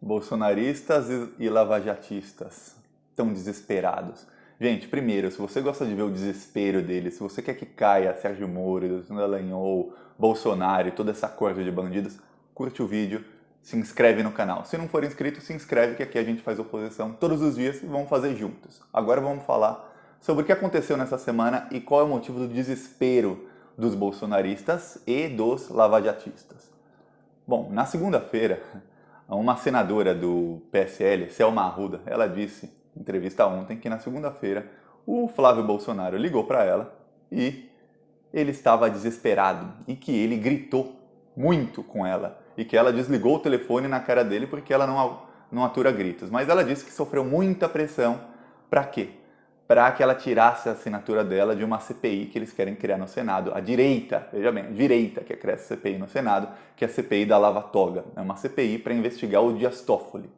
Bolsonaristas e lavajatistas estão desesperados. Gente, primeiro, se você gosta de ver o desespero deles, se você quer que caia Sérgio Moro, Dallagnol, Bolsonaro e toda essa corda de bandidos, curte o vídeo, se inscreve no canal. Se não for inscrito, se inscreve que aqui a gente faz oposição todos os dias e vamos fazer juntos. Agora vamos falar sobre o que aconteceu nessa semana e qual é o motivo do desespero dos bolsonaristas e dos lavajatistas. Bom, na segunda-feira, uma senadora do PSL, Selma Arruda, ela disse em entrevista ontem que na segunda-feira o Flávio Bolsonaro ligou para ela e ele estava desesperado e que ele gritou muito com ela e que ela desligou o telefone na cara dele porque ela não atura gritos. Mas ela disse que sofreu muita pressão. Para quê? Para que ela tirasse a assinatura dela de uma CPI que eles querem criar no Senado. A direita, veja bem, a direita quer criar essa CPI no Senado, que é a CPI da Lava Toga. É uma CPI para investigar o Dias Toffoli.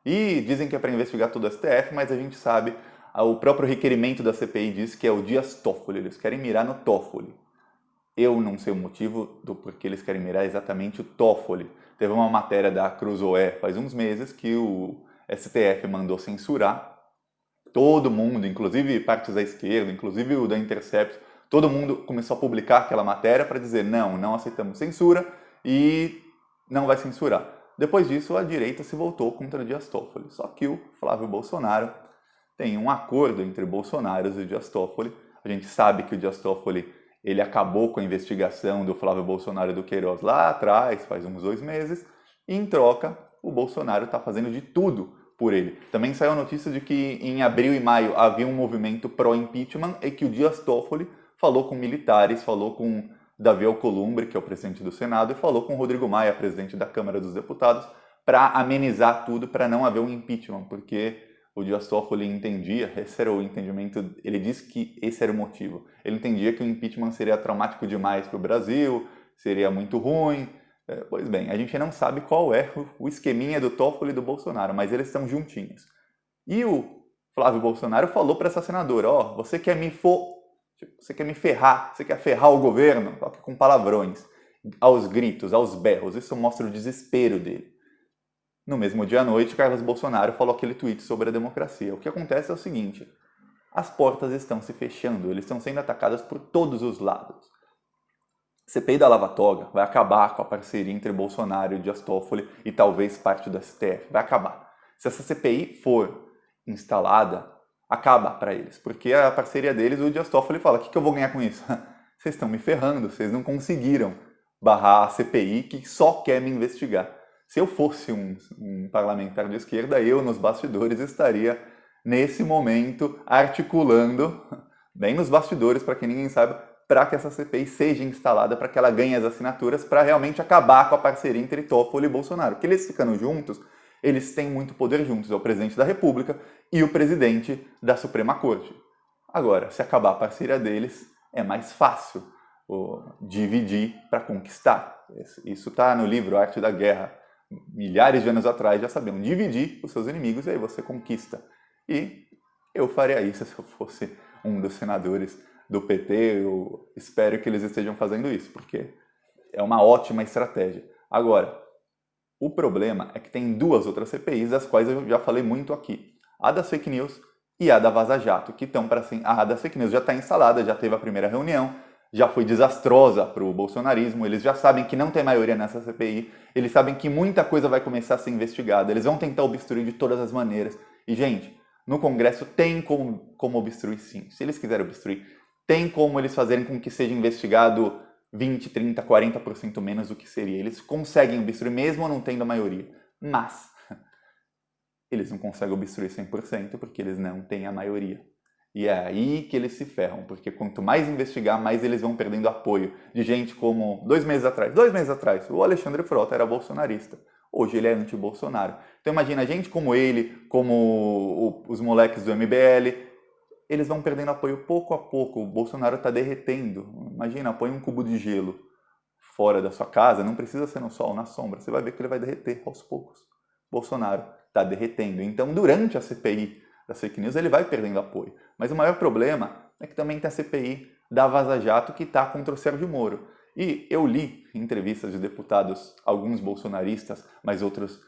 E dizem que é para investigar todo o STF, mas a gente sabe, o próprio requerimento da CPI diz que é o Dias Toffoli. Eles querem mirar no Toffoli. Eu não sei o motivo do porquê eles querem mirar exatamente o Toffoli. Teve uma matéria da Cruzoé faz uns meses que o STF mandou censurar. Todo mundo, inclusive partes da esquerda, inclusive o da Intercept, todo mundo começou a publicar aquela matéria para dizer não aceitamos censura e não vai censurar. Depois disso, a direita se voltou contra Dias Toffoli. Só que o Flávio Bolsonaro tem um acordo entre Bolsonaro e Dias Toffoli. A gente sabe que o Dias Toffoli ele acabou com a investigação do Flávio Bolsonaro e do Queiroz lá atrás, faz uns 2 meses, e em troca o Bolsonaro está fazendo de tudo por ele. Também saiu a notícia de que em abril e maio havia um movimento pró-impeachment e que o Dias Toffoli falou com militares, falou com Davi Alcolumbre, que é o presidente do Senado, e falou com Rodrigo Maia, presidente da Câmara dos Deputados, para amenizar tudo, para não haver um impeachment, porque o Dias Toffoli entendia, esse era o entendimento, ele disse que esse era o motivo. Ele entendia que o impeachment seria traumático demais para o Brasil, seria muito ruim. Pois bem, a gente não sabe qual é o esqueminha do Toffoli e do Bolsonaro, mas eles estão juntinhos. E o Flávio Bolsonaro falou para essa senadora, você quer me ferrar, você quer ferrar o governo? Só que com palavrões, aos gritos, aos berros, isso mostra o desespero dele. No mesmo dia à noite, Carlos Bolsonaro falou aquele tweet sobre a democracia. O que acontece é o seguinte, as portas estão se fechando, eles estão sendo atacados por todos os lados. CPI da Lava Toga vai acabar com a parceria entre Bolsonaro e Dias Toffoli e talvez parte do STF. Vai acabar. Se essa CPI for instalada, acaba para eles. Porque a parceria deles, o Dias Toffoli fala, o que eu vou ganhar com isso? Vocês estão me ferrando, vocês não conseguiram barrar a CPI que só quer me investigar. Se eu fosse um parlamentar de esquerda, eu nos bastidores estaria, nesse momento, articulando, bem nos bastidores, para que ninguém saiba, para que essa CPI seja instalada, para que ela ganhe as assinaturas, para realmente acabar com a parceria entre Toffoli e Bolsonaro. Porque eles ficando juntos, eles têm muito poder juntos. É o presidente da República e o presidente da Suprema Corte. Agora, se acabar a parceria deles, é mais fácil dividir para conquistar. Isso está no livro Arte da Guerra. Milhares de anos atrás já sabiam dividir os seus inimigos e aí você conquista. E eu faria isso se eu fosse um dos senadores do PT, eu espero que eles estejam fazendo isso, porque é uma ótima estratégia. Agora, o problema é que tem 2 outras CPIs, das quais eu já falei muito aqui. A das fake news e a da Vaza Jato, que estão para assim, a das fake news já está instalada, já teve a primeira reunião, já foi desastrosa para o bolsonarismo, eles já sabem que não tem maioria nessa CPI, eles sabem que muita coisa vai começar a ser investigada, eles vão tentar obstruir de todas as maneiras. E, gente, no Congresso tem como obstruir sim. Se eles quiserem obstruir, tem como eles fazerem com que seja investigado 20, 30, 40% menos do que seria. Eles conseguem obstruir mesmo não tendo a maioria. Mas eles não conseguem obstruir 100% porque eles não têm a maioria. E é aí que eles se ferram, porque quanto mais investigar, mais eles vão perdendo apoio de gente como 2 meses atrás, o Alexandre Frota era bolsonarista. Hoje ele é anti-Bolsonaro. Então imagina, gente como ele, como os moleques do MBL, eles vão perdendo apoio pouco a pouco. O Bolsonaro está derretendo. Imagina, põe um cubo de gelo fora da sua casa, não precisa ser no sol, na sombra. Você vai ver que ele vai derreter aos poucos. Bolsonaro está derretendo. Então, durante a CPI das fake news, ele vai perdendo apoio. Mas o maior problema é que também tem a CPI da Vaza Jato que está contra o Sérgio Moro. E eu li entrevistas de deputados, alguns bolsonaristas, mas outros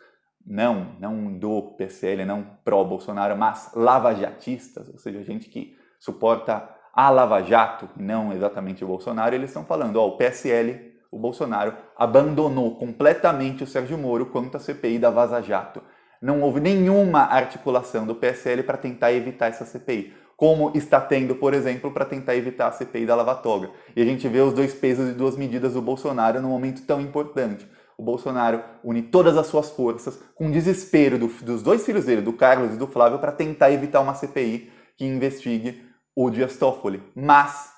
não do PSL, não pró-Bolsonaro, mas lavajatistas, ou seja, gente que suporta a Lava Jato, não exatamente o Bolsonaro, eles estão falando, o PSL, o Bolsonaro, abandonou completamente o Sérgio Moro quanto à CPI da Vaza Jato. Não houve nenhuma articulação do PSL para tentar evitar essa CPI, como está tendo, por exemplo, para tentar evitar a CPI da Lava Toga. E a gente vê os dois pesos e duas medidas do Bolsonaro num momento tão importante. O Bolsonaro une todas as suas forças, com desespero dos dois filhos dele, do Carlos e do Flávio, para tentar evitar uma CPI que investigue o Dias Toffoli. Mas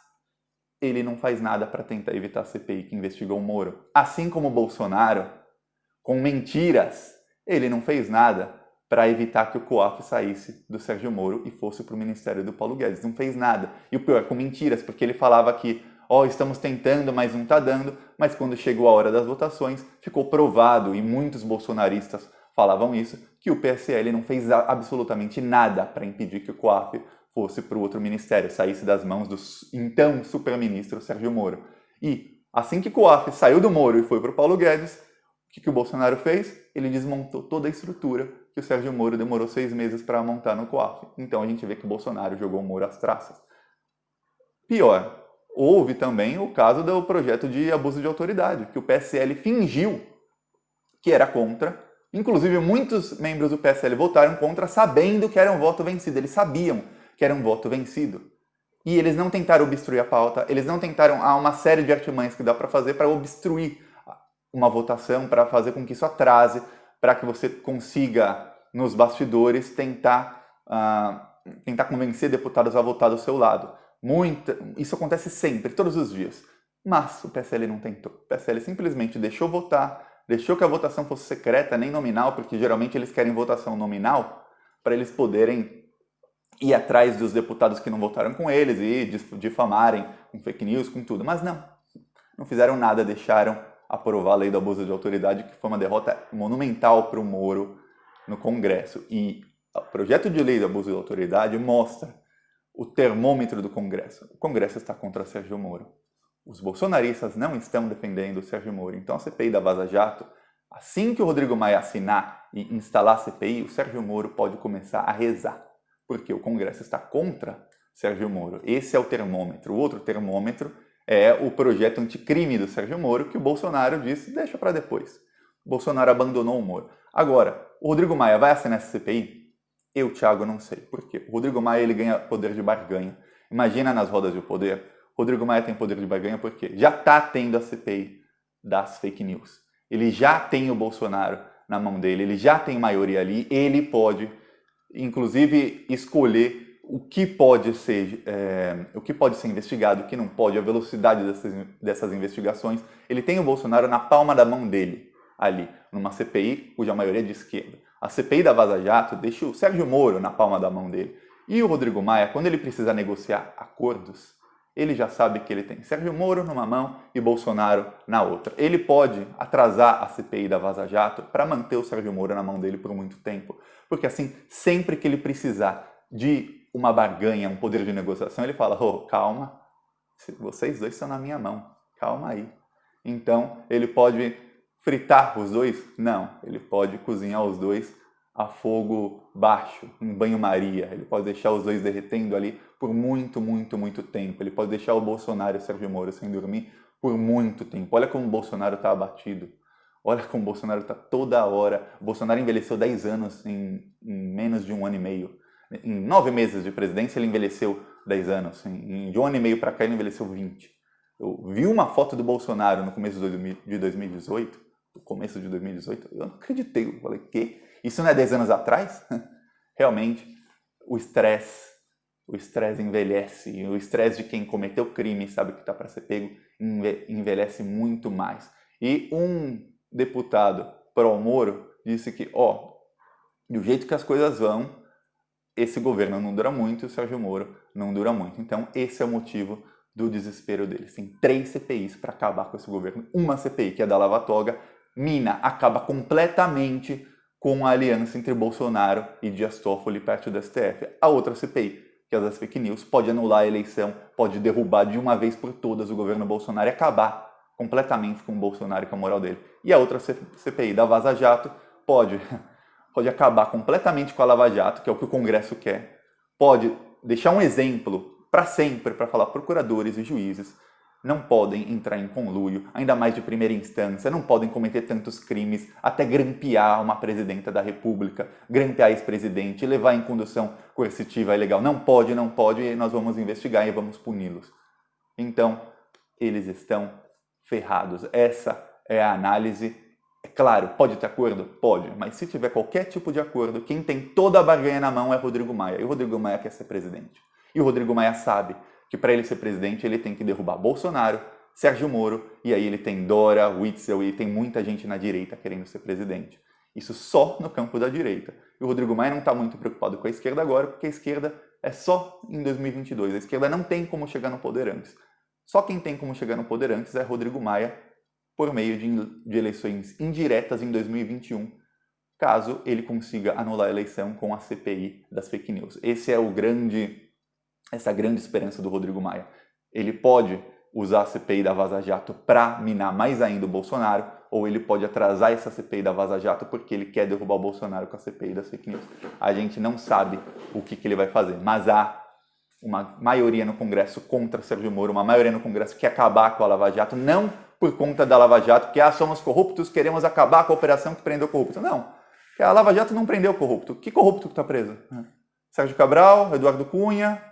ele não faz nada para tentar evitar a CPI que investigou o Moro. Assim como o Bolsonaro, com mentiras, ele não fez nada para evitar que o COAF saísse do Sérgio Moro e fosse para o Ministério do Paulo Guedes. Não fez nada. E o pior, com mentiras, porque ele falava que estamos tentando, mas não está dando, mas quando chegou a hora das votações, ficou provado, e muitos bolsonaristas falavam isso, que o PSL não fez absolutamente nada para impedir que o COAF fosse para o outro ministério, saísse das mãos do então super-ministro Sérgio Moro. E assim que o COAF saiu do Moro e foi para o Paulo Guedes, o que o Bolsonaro fez? Ele desmontou toda a estrutura que o Sérgio Moro demorou 6 meses para montar no COAF. Então a gente vê que o Bolsonaro jogou o Moro às traças. Pior, houve também o caso do projeto de abuso de autoridade, que o PSL fingiu que era contra. Inclusive, muitos membros do PSL votaram contra sabendo que era um voto vencido. Eles sabiam que era um voto vencido. E eles não tentaram obstruir a pauta, eles não tentaram... Há uma série de artimanhas que dá para fazer para obstruir uma votação, para fazer com que isso atrase, para que você consiga, nos bastidores, tentar convencer deputados a votar do seu lado. Isso acontece sempre, todos os dias. Mas o PSL não tentou. O PSL simplesmente deixou votar, deixou que a votação fosse secreta, nem nominal, porque geralmente eles querem votação nominal para eles poderem ir atrás dos deputados que não votaram com eles e difamarem com fake news, com tudo. Mas não fizeram nada, deixaram aprovar a lei do abuso de autoridade, que foi uma derrota monumental para o Moro no Congresso. E o projeto de lei do abuso de autoridade mostra o termômetro do Congresso. O Congresso está contra Sérgio Moro. Os bolsonaristas não estão defendendo o Sérgio Moro. Então a CPI da Vaza Jato, assim que o Rodrigo Maia assinar e instalar a CPI, o Sérgio Moro pode começar a rezar, porque o Congresso está contra Sérgio Moro. Esse é o termômetro. O outro termômetro é o projeto anticrime do Sérgio Moro, que o Bolsonaro disse, deixa para depois. O Bolsonaro abandonou o Moro. Agora, o Rodrigo Maia vai assinar essa CPI? Eu, Thiago, não sei. Por quê? O Rodrigo Maia ele ganha poder de barganha. Imagina nas rodas de poder. O Rodrigo Maia tem poder de barganha porque já está tendo a CPI das fake news. Ele já tem o Bolsonaro na mão dele, ele já tem maioria ali, ele pode, inclusive, escolher o que pode ser investigado, o que não pode, a velocidade dessas investigações. Ele tem o Bolsonaro na palma da mão dele, ali, numa CPI cuja maioria é de esquerda. A CPI da Vaza Jato deixa o Sérgio Moro na palma da mão dele. E o Rodrigo Maia, quando ele precisa negociar acordos, ele já sabe que ele tem Sérgio Moro numa mão e Bolsonaro na outra. Ele pode atrasar a CPI da Vaza Jato para manter o Sérgio Moro na mão dele por muito tempo. Porque assim, sempre que ele precisar de uma barganha, um poder de negociação, ele fala, calma, vocês dois estão na minha mão, calma aí. Então, ele pode fritar os dois? Não, ele pode cozinhar os dois a fogo baixo, em banho-maria. Ele pode deixar os dois derretendo ali por muito, muito, muito tempo. Ele pode deixar o Bolsonaro e o Sérgio Moro sem dormir por muito tempo. Olha como o Bolsonaro está abatido. Olha como o Bolsonaro está toda hora. O Bolsonaro envelheceu 10 anos em menos de 1 ano e meio. Em 9 meses de presidência ele envelheceu 10 anos. De 1 ano e meio para cá ele envelheceu 20. Eu vi uma foto do Bolsonaro no começo de 2018. No começo de 2018, eu não acreditei. Eu falei, que? Isso não é 10 anos atrás? Realmente, o estresse envelhece. O estresse de quem cometeu crime, sabe que está para ser pego, envelhece muito mais. E um deputado pró-Moro disse que, do jeito que as coisas vão, esse governo não dura muito e o Sérgio Moro não dura muito. Então, esse é o motivo do desespero deles. Tem 3 CPIs para acabar com esse governo. Uma CPI, que é da Lava Toga, acaba completamente com a aliança entre Bolsonaro e Dias Toffoli perto do STF. A outra CPI, que é das fake news, pode anular a eleição, pode derrubar de uma vez por todas o governo Bolsonaro e acabar completamente com o Bolsonaro e com a moral dele. E a outra CPI da Vaza Jato pode pode acabar completamente com a Lava Jato, que é o que o Congresso quer, pode deixar um exemplo para sempre, para falar procuradores e juízes não podem entrar em conluio, ainda mais de primeira instância, não podem cometer tantos crimes, até grampear uma presidenta da República, grampear ex-presidente, levar em condução coercitiva ilegal. Não pode, e nós vamos investigar e vamos puni-los. Então, eles estão ferrados. Essa é a análise. É claro, pode ter acordo? Pode, mas se tiver qualquer tipo de acordo, quem tem toda a barganha na mão é Rodrigo Maia. E o Rodrigo Maia quer ser presidente. E o Rodrigo Maia sabe que para ele ser presidente ele tem que derrubar Bolsonaro, Sérgio Moro, e aí ele tem Dora, Witzel e tem muita gente na direita querendo ser presidente. Isso só no campo da direita. E o Rodrigo Maia não está muito preocupado com a esquerda agora, porque a esquerda é só em 2022. A esquerda não tem como chegar no poder antes. Só quem tem como chegar no poder antes é Rodrigo Maia, por meio de eleições indiretas em 2021, caso ele consiga anular a eleição com a CPI das fake news. Essa é a grande esperança do Rodrigo Maia. Ele pode usar a CPI da Vaza Jato para minar mais ainda o Bolsonaro, ou ele pode atrasar essa CPI da Vaza Jato porque ele quer derrubar o Bolsonaro com a CPI das fake news. A gente não sabe o que ele vai fazer, mas há uma maioria no Congresso contra Sérgio Moro, uma maioria no Congresso que quer acabar com a Lava Jato, não por conta da Lava Jato, porque somos corruptos, queremos acabar com a operação que prendeu corrupto. Não, porque a Lava Jato não prendeu corrupto. Que corrupto que está preso? Sérgio Cabral, Eduardo Cunha...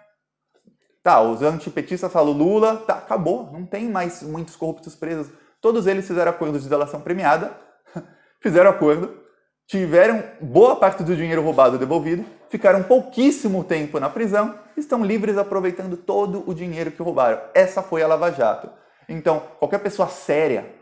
Tá, os antipetistas falam Lula, tá, acabou, não tem mais muitos corruptos presos. Todos eles fizeram acordo de delação premiada, fizeram acordo, tiveram boa parte do dinheiro roubado devolvido, ficaram pouquíssimo tempo na prisão, estão livres aproveitando todo o dinheiro que roubaram. Essa foi a Lava Jato. Então, qualquer pessoa séria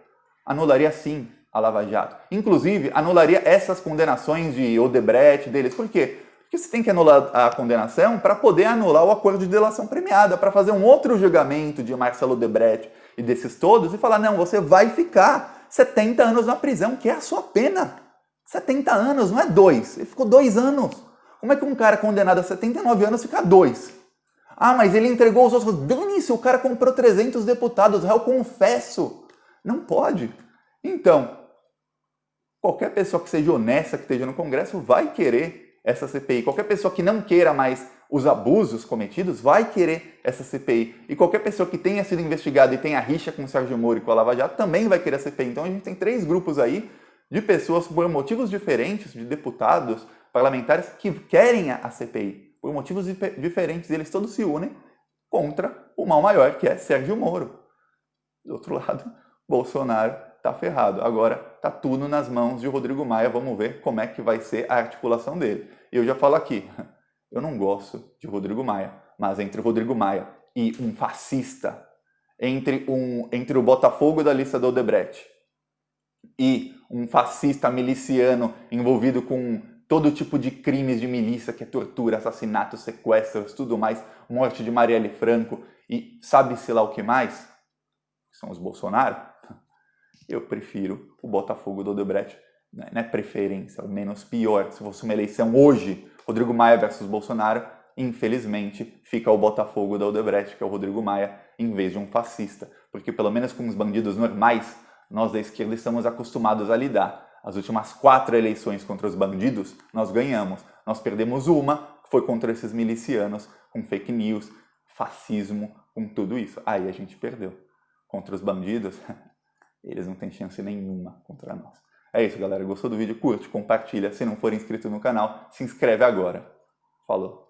anularia sim a Lava Jato. Inclusive, anularia essas condenações de Odebrecht deles. Por quê? Porque você tem que anular a condenação para poder anular o acordo de delação premiada, para fazer um outro julgamento de Marcelo Odebrecht e desses todos e falar, não, você vai ficar 70 anos na prisão, que é a sua pena. 70 anos, não é 2. Ele ficou 2 anos. Como é que um cara condenado a 79 anos fica 2? Ah, mas ele entregou os outros. Dane-se, o cara comprou 300 deputados, réu confesso. Não pode. Então, qualquer pessoa que seja honesta, que esteja no Congresso, vai querer essa CPI. Qualquer pessoa que não queira mais os abusos cometidos vai querer essa CPI. E qualquer pessoa que tenha sido investigada e tenha rixa com o Sérgio Moro e com a Lava Jato também vai querer a CPI. Então a gente tem 3 grupos aí de pessoas por motivos diferentes, de deputados, parlamentares, que querem a CPI. Por motivos diferentes, eles todos se unem contra o mal maior, que é Sérgio Moro. Do outro lado, Bolsonaro tá ferrado. Agora tá tudo nas mãos de Rodrigo Maia. Vamos ver como é que vai ser a articulação dele. E eu já falo aqui, eu não gosto de Rodrigo Maia, mas entre Rodrigo Maia e um fascista, entre o Botafogo da lista do Odebrecht e um fascista miliciano envolvido com todo tipo de crimes de milícia, que é tortura, assassinato, sequestros, tudo mais, morte de Marielle Franco e sabe-se lá o que mais, que são os Bolsonaro, eu prefiro o Botafogo do Odebrecht. Não é preferência, é o menos pior. Se fosse uma eleição hoje, Rodrigo Maia versus Bolsonaro, infelizmente fica o Botafogo da Odebrecht, que é o Rodrigo Maia, em vez de um fascista. Porque pelo menos com os bandidos normais, nós da esquerda estamos acostumados a lidar. As últimas 4 eleições contra os bandidos, nós ganhamos. Nós perdemos uma, que foi contra esses milicianos, com fake news, fascismo, com tudo isso. Aí a gente perdeu. Contra os bandidos, eles não têm chance nenhuma contra nós. É isso, galera. Gostou do vídeo? Curte, compartilha. Se não for inscrito no canal, se inscreve agora. Falou!